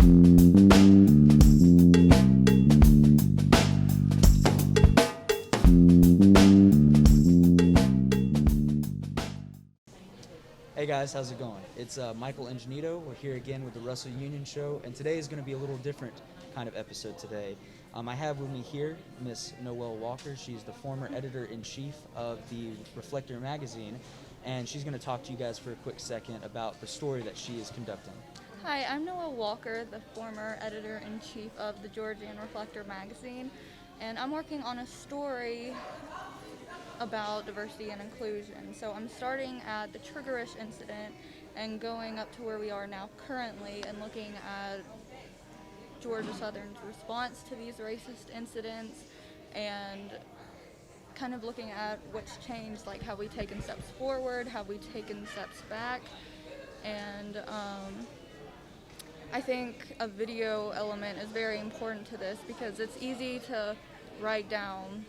Hey guys, how's it going? It's Michael Ingenito. We're here again with the Russell Union Show, and today is going to be a little different kind of episode today. I have with me here Miss Noelle Walker. She's the former editor-in-chief of the Reflector magazine, and she's going to talk to you guys for a quick second about the story that she is conducting. Hi, I'm Noelle Walker, the former editor-in-chief of the Georgian Reflector magazine, and I'm working on a story about diversity and inclusion. So I'm starting at the Triggerish incident and going up to where we are now currently and looking at Georgia Southern's response to these racist incidents and kind of looking at what's changed, like have we taken steps forward, have we taken steps back, and I think a video element is very important to this because it's easy to write down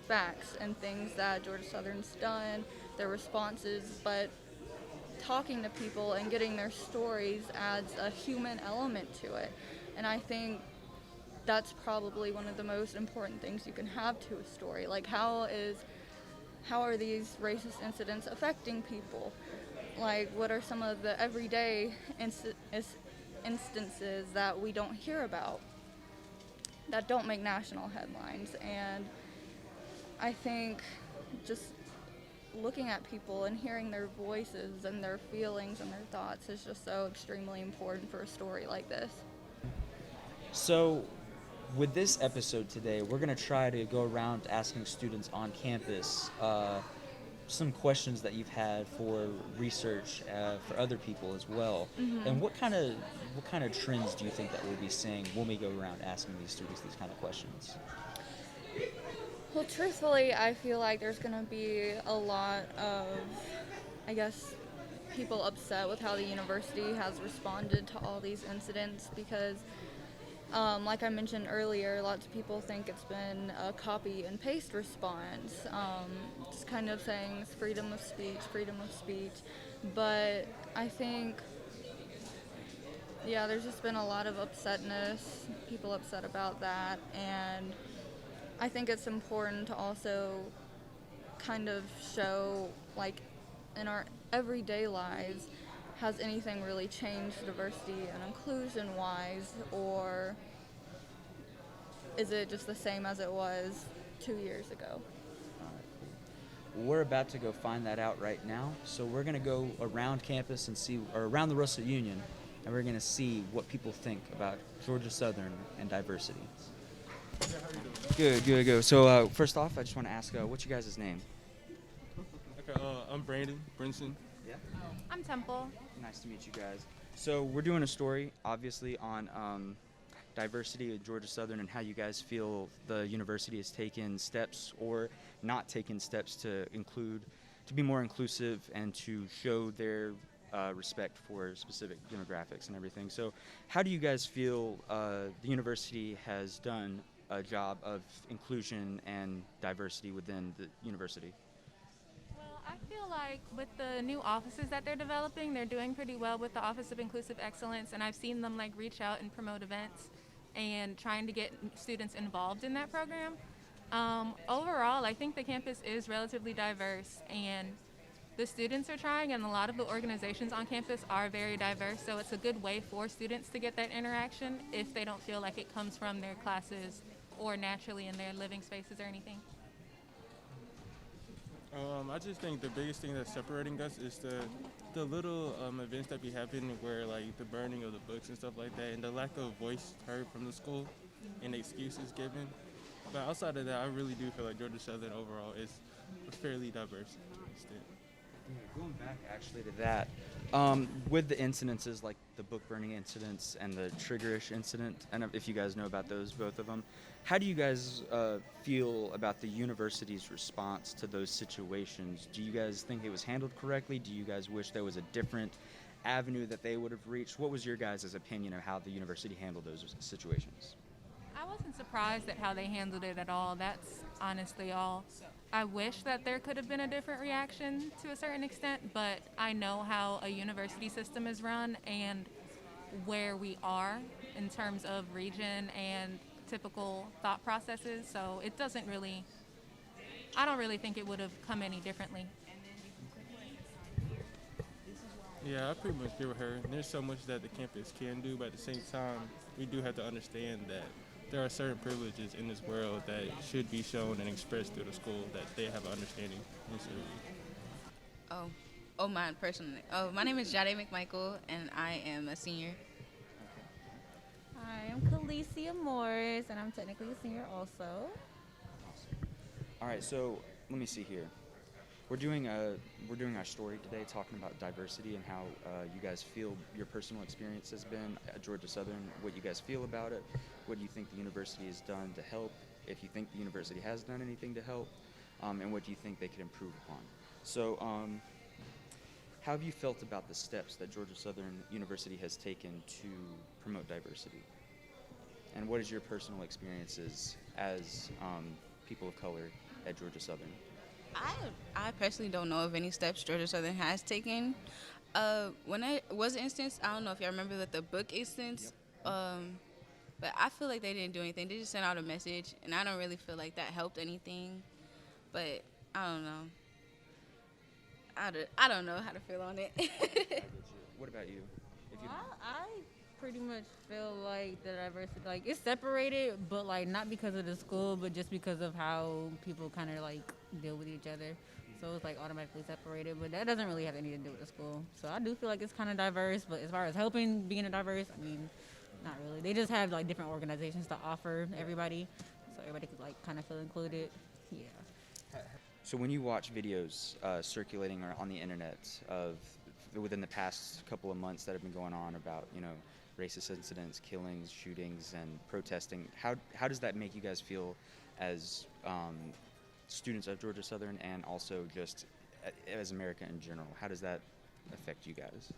facts and things that Georgia Southern's done, their responses, but talking to people and getting their stories adds a human element to it. And I think that's probably one of the most important things you can have to a story. Like how are these racist incidents affecting people? Like what are some of the everyday instances that we don't hear about, that don't make national headlines? And I think just looking at people and hearing their voices and their feelings and their thoughts is just so extremely important for a story like this. So with this episode today, we're going to try to go around asking students on campus some questions that you've had for research for other people as well. Mm-hmm. And what kind of trends do you think that we'll be seeing when we go around asking these students these kind of questions? Well, truthfully, I feel like there's going to be a lot of, people upset with how the university has responded to all these incidents because, like I mentioned earlier, lots of people think it's been a copy and paste response, just kind of saying it's freedom of speech. But I think, there's just been a lot of upsetness, people upset about that, and I think it's important to also kind of show, like, in our everyday lives, has anything really changed diversity and inclusion-wise, or is it just the same as it was 2 years ago? All right, cool. We're about to go find that out right now, so we're going to go around campus or around the Russell Union, and we're going to see what people think about Georgia Southern and diversity. Good. So first off, I just want to ask, what's your guys' name? Okay, I'm Brandon Brinson. Yeah. I'm Temple. Nice to meet you guys. So we're doing a story, obviously, on diversity at Georgia Southern and how you guys feel the university has taken steps or not taken steps to be more inclusive and to show their respect for specific demographics and everything. So how do you guys feel the university has done a job of inclusion and diversity within the university? Well, I feel like with the new offices that they're developing, they're doing pretty well with the Office of Inclusive Excellence, and I've seen them reach out and promote events and trying to get students involved in that program. Overall, I think the campus is relatively diverse, and the students are trying, and a lot of the organizations on campus are very diverse, so it's a good way for students to get that interaction if they don't feel like it comes from their classes or naturally in their living spaces or anything. I just think the biggest thing that's separating us is the little events that be happening where the burning of the books and stuff like that, and the lack of voice heard from the school and excuses given. But outside of that, I really do feel like Georgia Southern overall is a fairly diverse state. Yeah, going back actually to that, with the incidences like the book burning incidents and the Triggerish incident, and if you guys know about those, both of them, how do you guys feel about the university's response to those situations? Do you guys think it was handled correctly? Do you guys wish there was a different avenue that they would have reached? What was your guys' opinion of how the university handled those situations? I wasn't surprised at how they handled it at all. That's honestly all. I wish that there could have been a different reaction to a certain extent, but I know how a university system is run, and where we are in terms of region and typical thought processes. So it doesn't really, I don't really think it would have come any differently. Yeah, I pretty much agree with her. There's so much that the campus can do, but at the same time, we do have to understand that there are certain privileges in this world that should be shown and expressed through the school that they have an understanding. Mine personally. Oh, my name is Jade McMichael, and I am a senior. Hi, I'm Khaleesia Morris, and I'm technically a senior also. All right, so let me see here. We're doing our story today, talking about diversity and how you guys feel your personal experience has been at Georgia Southern, what you guys feel about it, what you think the university has done to help, if you think the university has done anything to help, and what do you think they could improve upon. So, how have you felt about the steps that Georgia Southern University has taken to promote diversity? And what is your personal experiences as people of color at Georgia Southern? I personally don't know of any steps Georgia Southern has taken. When it was an instance, I don't know if y'all remember that the book instance, but I feel like they didn't do anything. They just sent out a message, and I don't really feel like that helped anything. But I don't know. I don't know how to feel on it. What about you? I pretty much feel like the diversity, like, it's separated, but like not because of the school, but just because of how people kind of like deal with each other. So it's like automatically separated, but that doesn't really have anything to do with the school. So I do feel like it's kind of diverse, but as far as helping being a diverse, I mean, not really. They just have like different organizations to offer everybody, so everybody could like kind of feel included. Yeah. So when you watch videos circulating on the internet of within the past couple of months that have been going on about, you know, racist incidents, killings, shootings, and protesting, how does that make you guys feel as students of Georgia Southern and also just as America in general? How does that affect you guys?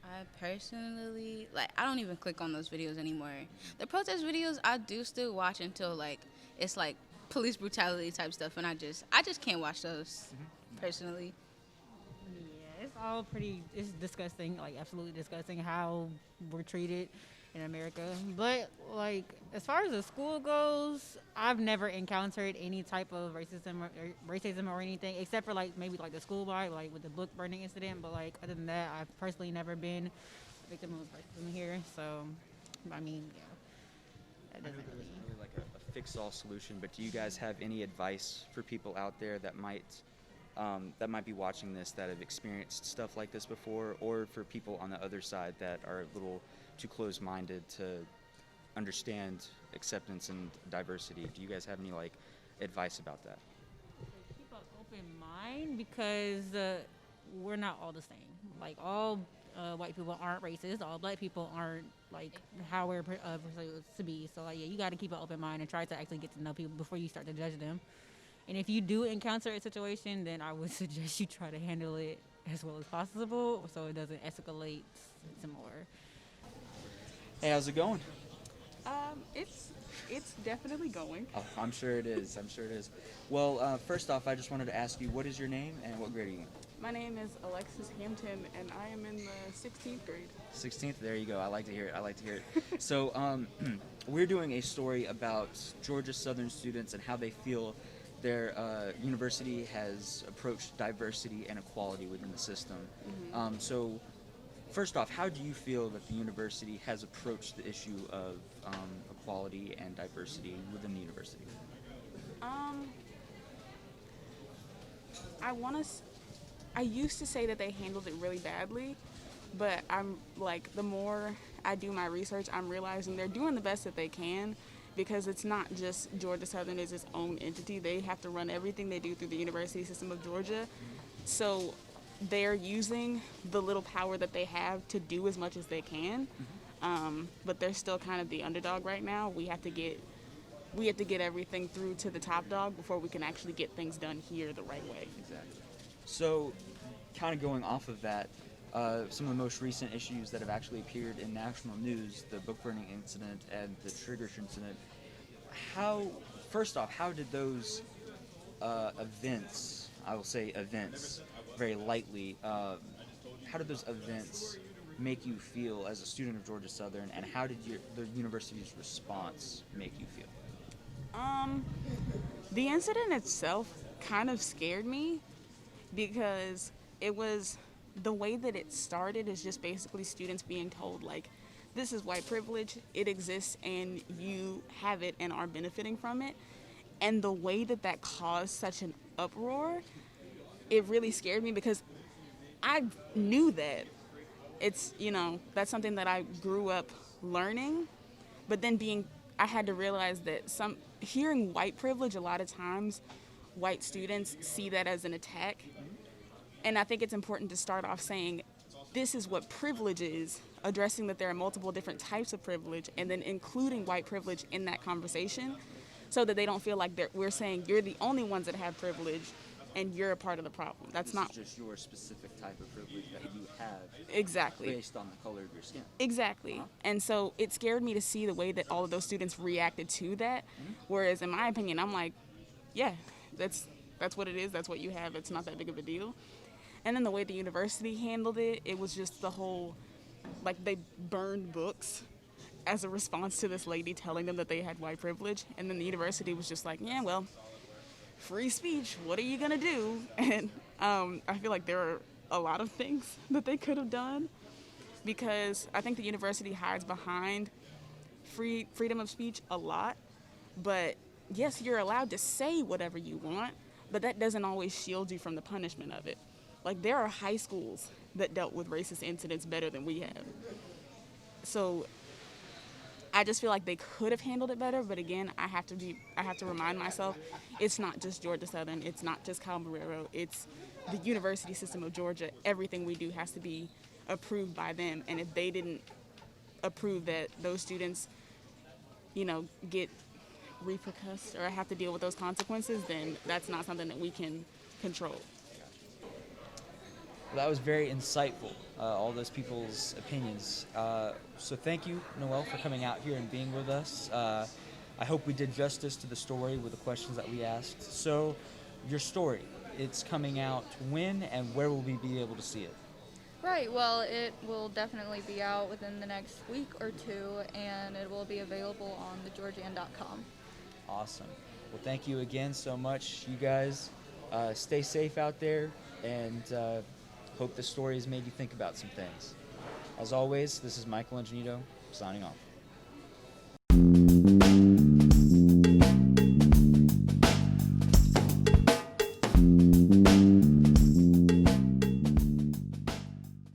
I personally, I don't even click on those videos anymore. The protest videos, I do still watch until, it's police brutality type stuff, and I just can't watch those, personally. Yeah, it's all it's disgusting, like absolutely disgusting how we're treated in America. But as far as the school goes, I've never encountered any type of racism or anything, except for maybe the school vibe, with the book burning incident. But other than that, I've personally never been a victim of racism here. So, I mean, yeah, that doesn't really. A fix-all solution, but do you guys have any advice for people out there that might be watching this, that have experienced stuff like this before, or for people on the other side that are a little too close-minded to understand acceptance and diversity? Do you guys have any advice about that? Keep an open mind, because we're not all the same. All white people aren't racist. All black people aren't how we're supposed to be. So yeah, you got to keep an open mind and try to actually get to know people before you start to judge them. And if you do encounter a situation, then I would suggest you try to handle it as well as possible, so it doesn't escalate some more. Hey, how's it going? It's definitely going. Oh, I'm sure it is. Well, first off, I just wanted to ask you, what is your name and what grade are you in? My name is Alexis Hampton, and I am in the 16th grade. 16th, there you go. I like to hear it. So we're doing a story about Georgia Southern students and how they feel their university has approached diversity and equality within the system. So first off, how do you feel that the university has approached the issue of equality and diversity within the university? I used to say that they handled it really badly, but I'm the more I do my research, I'm realizing they're doing the best that they can, because it's not just Georgia Southern is its own entity. They have to run everything they do through the university system of Georgia. So they're using the little power that they have to do as much as they can, but they're still kind of the underdog right now. We have to get everything through to the top dog before we can actually get things done here the right way. Exactly. So, kind of going off of that, some of the most recent issues that have actually appeared in national news, the book burning incident and the Triggers incident, first off, how did those events, I will say events very lightly, how did those events make you feel as a student of Georgia Southern, and how did the university's response make you feel? The incident itself kind of scared me because it was the way that it started is just basically students being told, like, this is white privilege, it exists, and you have it and are benefiting from it. And the way that that caused such an uproar, it really scared me because I knew that. It's, that's something that I grew up learning, but then I had to realize that hearing white privilege, a lot of times white students see that as an attack. And I think it's important to start off saying, this is what privilege is, addressing that there are multiple different types of privilege, and then including white privilege in that conversation so that they don't feel like we're saying you're the only ones that have privilege and you're a part of the problem. That's not just your specific type of privilege that you have. Exactly. Based on the color of your skin. Exactly. And so it scared me to see the way that all of those students reacted to that. Whereas in my opinion, I'm like, yeah, that's what it is. That's what you have. It's not that big of a deal. And then the way the university handled it, it was just the whole, like, they burned books as a response to this lady telling them that they had white privilege. And then the university was just like, yeah, well, free speech, what are you going to do? And I feel like there are a lot of things that they could have done because I think the university hides behind freedom of speech a lot. But yes, you're allowed to say whatever you want, but that doesn't always shield you from the punishment of it. Like, there are high schools that dealt with racist incidents better than we have. So I just feel like they could have handled it better, but again, I have to remind myself, it's not just Georgia Southern, it's not just Cal Marrero, it's the university system of Georgia. Everything we do has to be approved by them, and if they didn't approve that those students, get repercussed or have to deal with those consequences, then that's not something that we can control. Well, that was very insightful, all those people's opinions. So thank you, Noelle, for coming out here and being with us. I hope we did justice to the story with the questions that we asked. So your story, it's coming out when and where will we be able to see it? Right, well, it will definitely be out within the next week or two, and it will be available on thegeorgian.com. Awesome. Well, thank you again so much, you guys. Stay safe out there, and hope the story has made you think about some things. As always, this is Michael Ingenito, signing off.